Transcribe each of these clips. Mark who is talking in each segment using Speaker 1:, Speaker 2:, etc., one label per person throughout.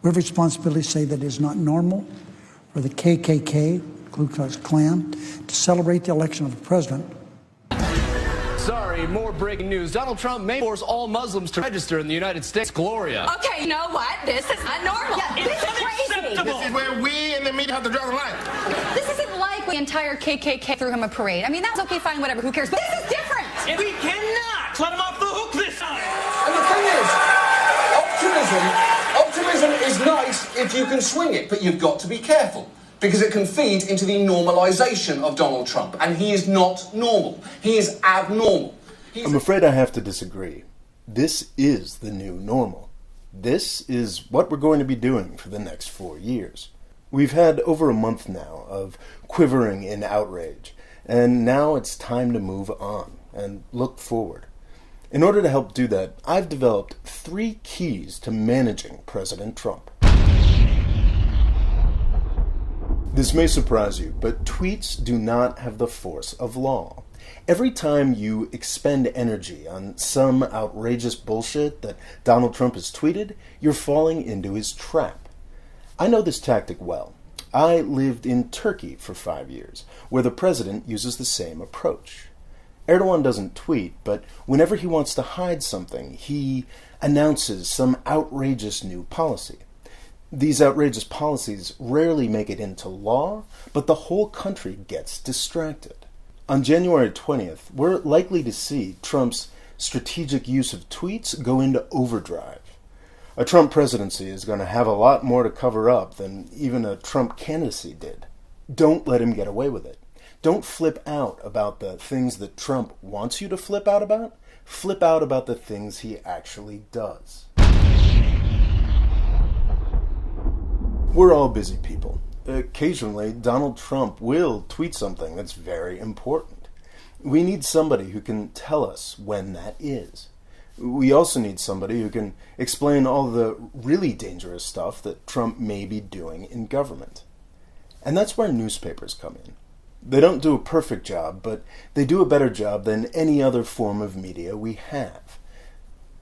Speaker 1: We have responsibility to say that it is not normal for the KKK, Ku Klux Klan, to celebrate the election of the president.
Speaker 2: Sorry, more breaking news. Donald Trump may force all Muslims to register in the United States. Gloria.
Speaker 3: Okay, you know what? This is not normal.
Speaker 4: Yeah,
Speaker 3: this is crazy.
Speaker 4: This is where we in the media have to draw the line.
Speaker 3: This isn't like the entire KKK threw him a parade. I mean, that was okay, fine, whatever, who cares? But this is different.
Speaker 5: We cannot let him off the hook this time.
Speaker 6: And the thing is, optimism is nice if you can swing it, but you've got to be careful, because it can feed into the normalization of Donald Trump, and he is not normal. He is abnormal.
Speaker 7: I'm afraid I have to disagree. This is the new normal. This is what we're going to be doing for the next 4 years. We've had over a month now of quivering in outrage, and now it's time to move on and look forward. In order to help do that, I've developed 3 keys to managing President Trump. This may surprise you, but tweets do not have the force of law. Every time you expend energy on some outrageous bullshit that Donald Trump has tweeted, you're falling into his trap. I know this tactic well. I lived in Turkey for 5 years, where the president uses the same approach. Erdogan doesn't tweet, but whenever he wants to hide something, he announces some outrageous new policy. These outrageous policies rarely make it into law, but the whole country gets distracted. On January 20th, we're likely to see Trump's strategic use of tweets go into overdrive. A Trump presidency is going to have a lot more to cover up than even a Trump candidacy did. Don't let him get away with it. Don't flip out about the things that Trump wants you to flip out about. Flip out about the things he actually does. We're all busy people. Occasionally, Donald Trump will tweet something that's very important. We need somebody who can tell us when that is. We also need somebody who can explain all the really dangerous stuff that Trump may be doing in government. And that's where newspapers come in. They don't do a perfect job, but they do a better job than any other form of media we have.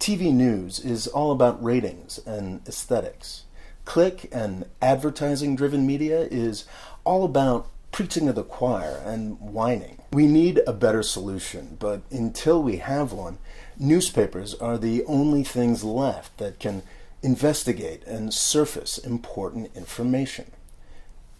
Speaker 7: TV news is all about ratings and aesthetics. Click and advertising-driven media is all about preaching to the choir and whining. We need a better solution, but until we have one, newspapers are the only things left that can investigate and surface important information.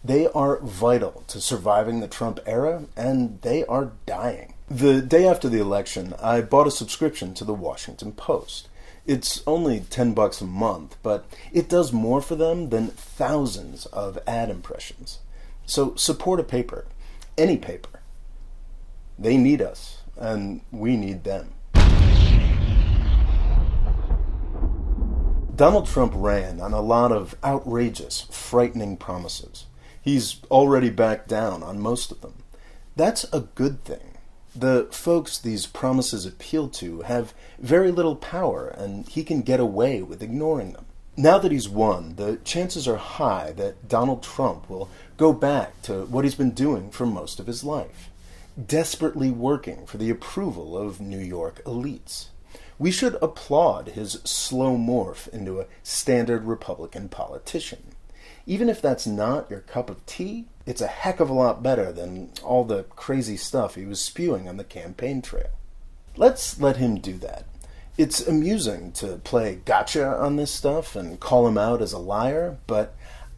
Speaker 7: They are vital to surviving the Trump era, and they are dying. The day after the election, I bought a subscription to the Washington Post. It's only $10 a month, but it does more for them than thousands of ad impressions. So support a paper, any paper. They need us, and we need them. Donald Trump ran on a lot of outrageous, frightening promises. He's already backed down on most of them. That's a good thing. The folks these promises appeal to have very little power, and he can get away with ignoring them. Now that he's won, the chances are high that Donald Trump will go back to what he's been doing for most of his life, desperately working for the approval of New York elites. We should applaud his slow morph into a standard Republican politician. Even if that's not your cup of tea, it's a heck of a lot better than all the crazy stuff he was spewing on the campaign trail. Let's let him do that. It's amusing to play gotcha on this stuff and call him out as a liar, but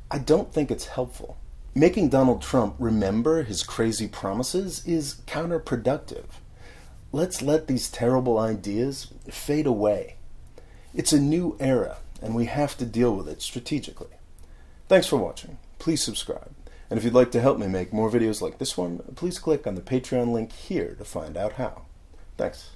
Speaker 7: I don't think it's helpful. Making Donald Trump remember his crazy promises is counterproductive. Let's let these terrible ideas fade away. It's a new era, and we have to deal with it strategically. Thanks for watching. Please subscribe. And if you'd like to help me make more videos like this one, please click on the Patreon link here to find out how. Thanks.